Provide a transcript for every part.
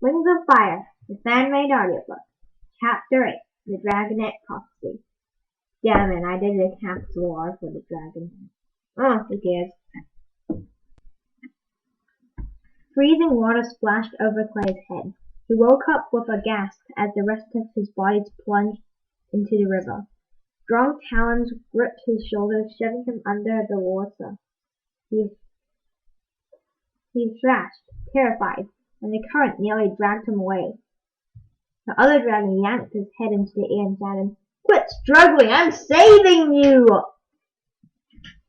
Wings of Fire, the Fanmade Audiobook. Chapter 8, The Drangonet Prophecy. Damn it, I did a capital R for the dragon. Oh, who cares? Freezing water splashed over Clay's head. He woke up with a gasp as the rest of his body plunged into the river. Strong talons gripped his shoulders, shoving him under the water. He thrashed, terrified, and the current nearly dragged him away. The other dragon yanked his head into the air and shouted, "Quit struggling! I'm saving you!"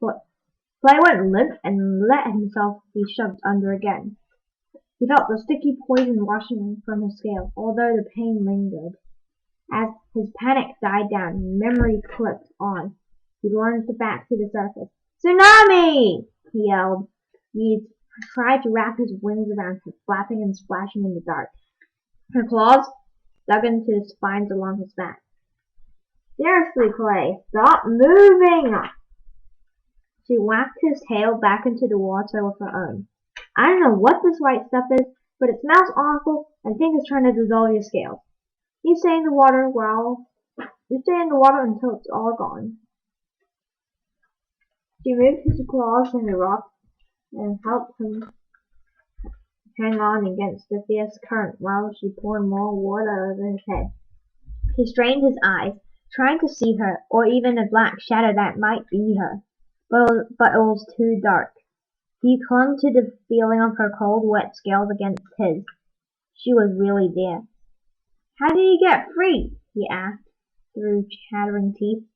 Clay went limp and let himself be shoved under again. He felt the sticky poison washing from his scales, although the pain lingered. As his panic died down, memory clicked on. He lunged back to the surface. "Tsunami!" he yelled. He tried to wrap his wings around her, flapping and splashing in the dark. Her claws dug into the spines along his back. "Seriously, Clay, stop moving!" She whacked his tail back into the water with her own. "I don't know what this white stuff is, but it smells awful. I think it's trying to dissolve your scales. You stay in the water until it's all gone." She moved his claws to the rock and helped him hang on against the fierce current while she poured more water over his head. He strained his eyes, trying to see her, or even a black shadow that might be her, but it was too dark. He clung to the feeling of her cold, wet scales against his. She was really there. "How did you get free?" he asked, through chattering teeth.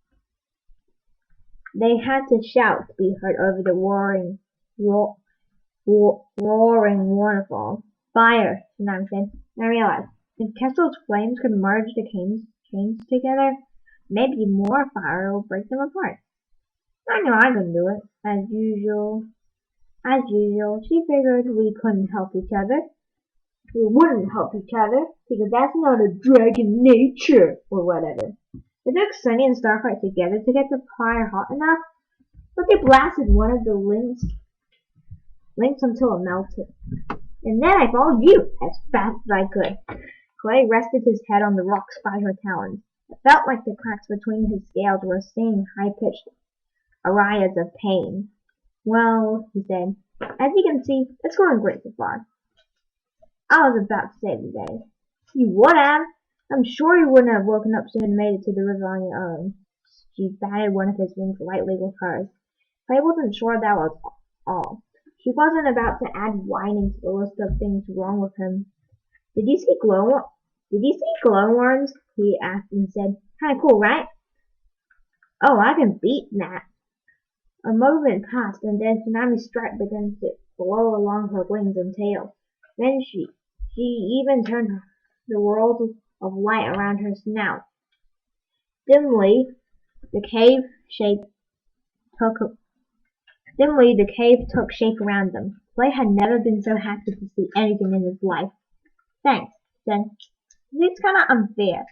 They had to shout to be heard over the roaring waterfall. "Fire," Tsunami said. I realized, if Kessel's flames could merge the chains together, maybe more fire would break them apart. I knew I could do it. As usual, she figured we couldn't help each other. We wouldn't help each other, because that's not a dragon nature, or whatever. It took Sunny and Starflight together to get the fire hot enough, but they blasted one of the links until it melted. And then I followed you as fast as I could. Clay rested his head on the rocks by her talons. It felt like the cracks between his scales were singing high-pitched arias of pain. "Well," he said, "as you can see, it's going great so far." I was about to save the day. "You would have. I'm sure you wouldn't have woken up soon and made it to the river on your own." She batted one of his wings lightly with hers. Clay wasn't sure that was all. She wasn't about to add whining to the list of things wrong with him. Did you see glowworms?" he asked instead. "Kinda cool, right?" "Oh, I can beat that." A moment passed, and then Tsunami's stripe began to glow along her wings and tail. Then she even turned the world of light around her snout. Dimly, the cave took shape around them. Clay had never been so happy to see anything in his life. "Thanks," he said. "It's kinda unfair.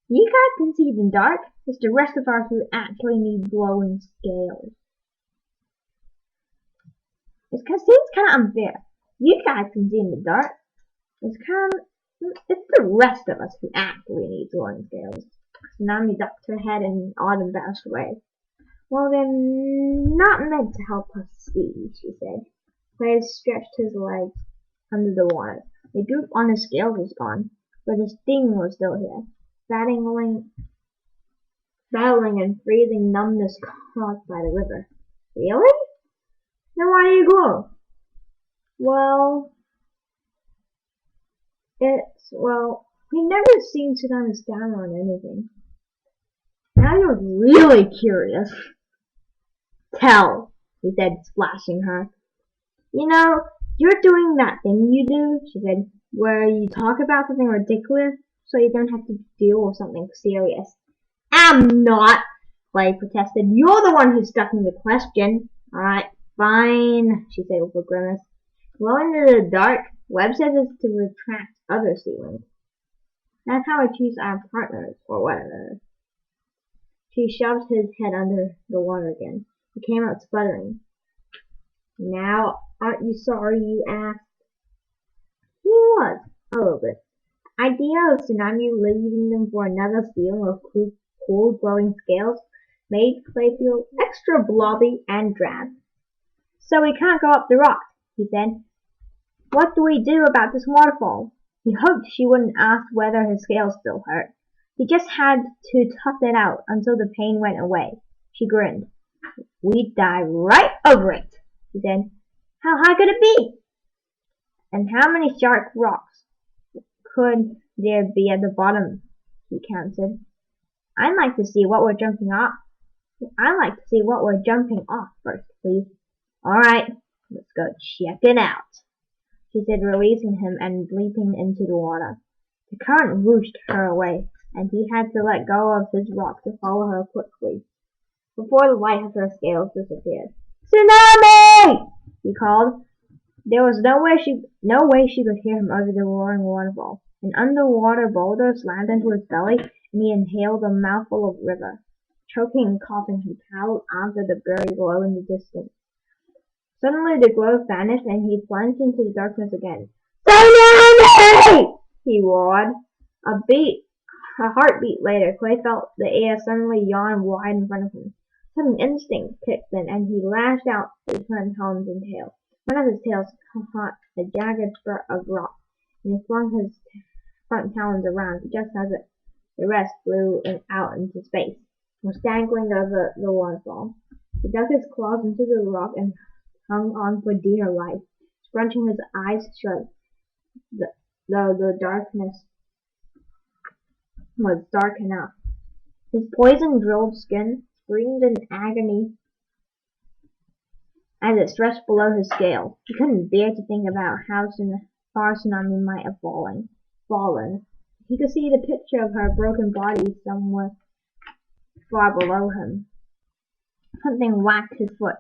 You guys can see in the dark. It's the rest of us who actually need glowing scales. It's kinda unfair. You guys can see in the dark. It's the rest of us who actually need glowing scales." Tsunami ducked her head and Autumn bounced away. "Well, they're not meant to help us see," she said. Clay stretched his legs under the water. The goop on his scales was gone, but his sting was still here, battling and freezing numbness caused by the river. "Really? Then why do you glow?" We never seen Tsunami stand on anything." Now you're really curious. "Tell," he said, splashing her. "You know, you're doing that thing you do," she said, "where you talk about something ridiculous so you don't have to deal with something serious." "I'm not," Clay protested. "You're the one who's stuck in the question." "Alright, fine," she said with a grimace. "Glow into the dark. Webb says it's to attract other sealings. That's how we choose our partners, or whatever." She shoved his head under the water again. He came out sputtering. "Now, aren't you sorry you asked?" He was, a killed it. Idea of Tsunami leaving them for another season of cool glowing scales made Clay feel extra blobby and drab. So we can't go up the rock, he said. What do we do about this waterfall? He hoped she wouldn't ask whether his scales still hurt. He just had to tough it out until the pain went away. She grinned. We'd dive right over it, he said. How high could it be? And how many sharp rocks could there be at the bottom? He counted. I'd like to see what we're jumping off. First, please. All right, let's go check it out, she said, releasing him and leaping into the water. The current whooshed her away, and he had to let go of his rock to follow her quickly, before the light of her scales disappeared. Tsunami! He called. There was no way she could hear him over the roaring waterfall. An underwater boulder slammed into his belly, and he inhaled a mouthful of river. Choking and coughing, he paddled after the buried glow in the distance. Suddenly the glow vanished, and he plunged into the darkness again. Tsunami! He roared. A heartbeat later, Clay felt the air suddenly yawn wide in front of him. Sudden instinct kicked in, and he lashed out his front talons and tail. One of his tails caught a jagged spur of rock, and he flung his front talons around just as the rest flew out into space, was dangling over the waterfall. He dug his claws into the rock and hung on for dear life, scrunching his eyes shut, though the darkness was dark enough. His poison-drilled skin screamed in agony as it stretched below his scales. He couldn't bear to think about how far Tsunami might have fallen. He could see the picture of her broken body somewhere far below him. Something whacked his foot.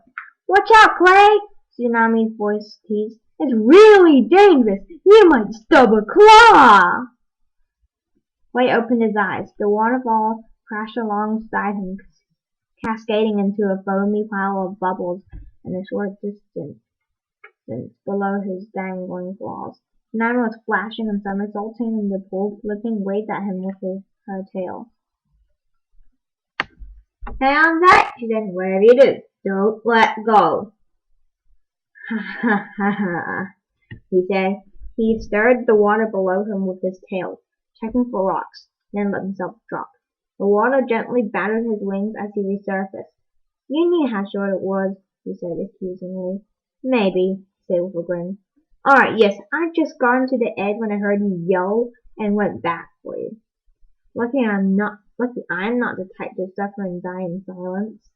Watch out, Clay! Tsunami's voice teased. It's really dangerous. You might stub a claw! Clay opened his eyes. The waterfall crashed alongside him, cascading into a foamy pile of bubbles in a short distance below his dangling claws. Tsunami was flashing and somersaulting in the pool, flipping waves at him with her tail. Hang on tight, she said. Whatever you do, don't let go. Ha ha ha ha, he said. He stirred the water below him with his tail, checking for rocks, then let himself drop. The water gently battered his wings as he resurfaced. You knew how short it was, he said accusingly. Maybe, he said with a grin. Alright, yes, I just got to the edge when I heard you yell and went back for you. Lucky I'm not the type to suffer and die in silence,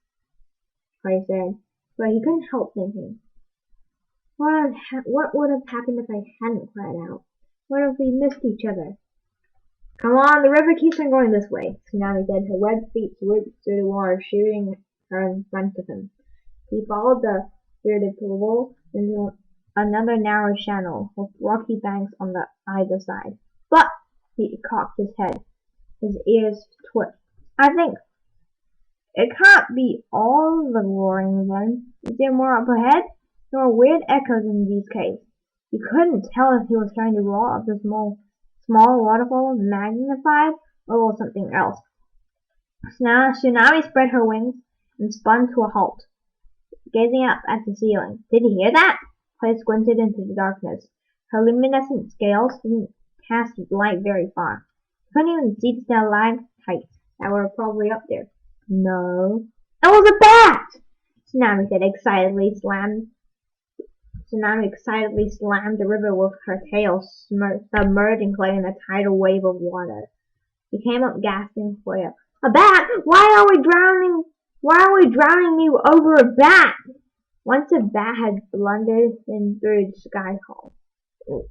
Clay said, but he couldn't help thinking. What would have happened if I hadn't cried out? What if we missed each other? Come on, the river keeps on going this way, Tsunami said, her webbed feet swooped through the water, shooting her in front of him. He followed through the pool into another narrow channel with rocky banks on the either side. But he cocked his head. His ears twitched. I think it can't be all the roaring then. Is there more up ahead? There were weird echoes in these caves. He couldn't tell if he was trying to roar up the small waterfall magnified or something else. Tsunami spread her wings and spun to a halt, gazing up at the ceiling. Did he hear that? Clay squinted into the darkness. Her luminescent scales didn't cast light very far. He couldn't even see the stalactites that were probably up there. No. It was a bat! Tsunami excitedly slammed the river with her tail, submerging Clay in a tidal wave of water. He came up gasping for air. A bat? Why are we drowning me over a bat? Once a bat had blundered in through the sky hole. It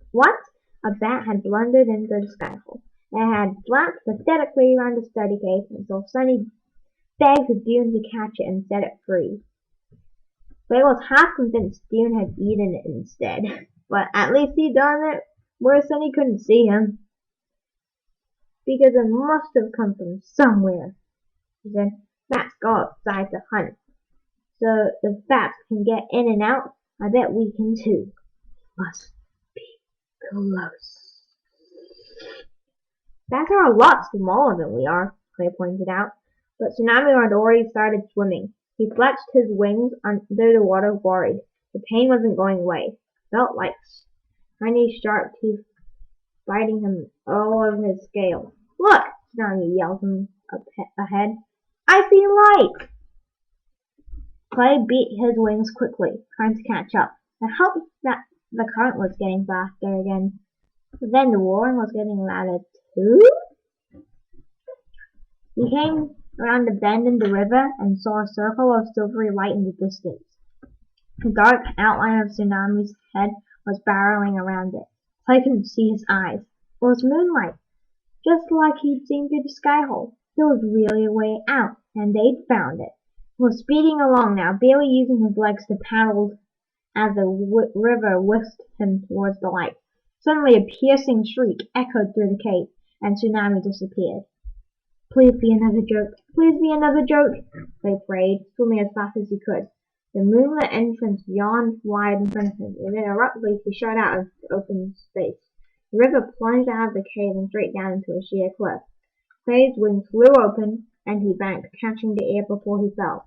had flapped pathetically around the study case until Sunny begged Dune to catch it and set it free. Clay was half convinced Dune had eaten it instead, but at least he'd done it where Sunny couldn't see him. Because it must have come from somewhere. He said, bats go outside to hunt. So if bats can get in and out, I bet we can too. Must be close. Bats are a lot smaller than we are, Clay pointed out. But Tsunami had already started swimming. He flexed his wings under the water, worried. The pain wasn't going away. Felt like tiny sharp teeth biting him all over his scales. Look! Tsunami yelled from up ahead. I see light! Clay beat his wings quickly, trying to catch up. It helped that the current was getting faster again. But then the roaring was getting louder too. He came around a bend in the river and saw a circle of silvery light in the distance. The dark outline of Tsunami's head was barreling around it. Clay couldn't see his eyes. It was moonlight, just like he'd seen through the sky hole. There was really a way out, and they'd found it. He was speeding along now, barely using his legs to paddle as the river whisked him towards the light. Suddenly a piercing shriek echoed through the cave, and Tsunami disappeared. Please be another joke. Please be another joke, Clay prayed, swimming as fast as he could. The moonlit entrance yawned wide in front of him, and then abruptly he shot out of the open space. The river plunged out of the cave and straight down into a sheer cliff. Clay's wings flew open, and he banked, catching the air before he fell.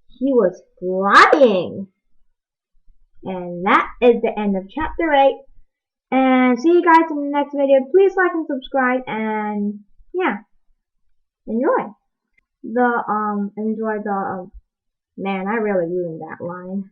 He was flying! And that is the end of chapter 8. And see you guys in the next video. Please like and subscribe, and yeah, enjoy the man, I really ruined that line.